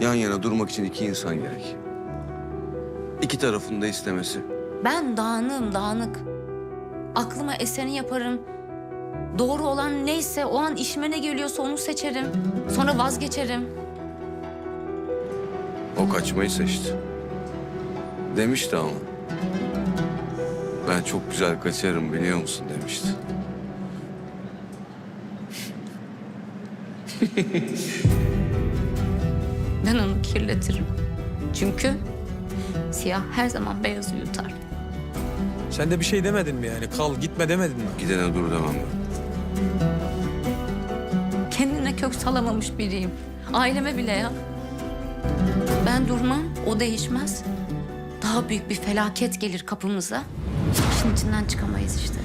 Yan yana durmak için iki insan gerek. İki tarafın da istemesi. Ben dağınığım, dağınık. Aklıma eseni yaparım. Doğru olan neyse o an işime ne geliyorsa onu seçerim. Sonra vazgeçerim. O kaçmayı seçti. Demişti ama. Ben çok güzel kaçarım biliyor musun demişti. Ben onu kirletirim. Çünkü siyah her zaman beyazı yutar. Sen de bir şey demedin mi yani? Kal gitme demedin mi? Gidene dur demem ben. Kendine kök salamamış biriyim. Aileme bile ya. Ben durmam, o değişmez. Daha büyük bir felaket gelir kapımıza. İşin içinden çıkamayız işte.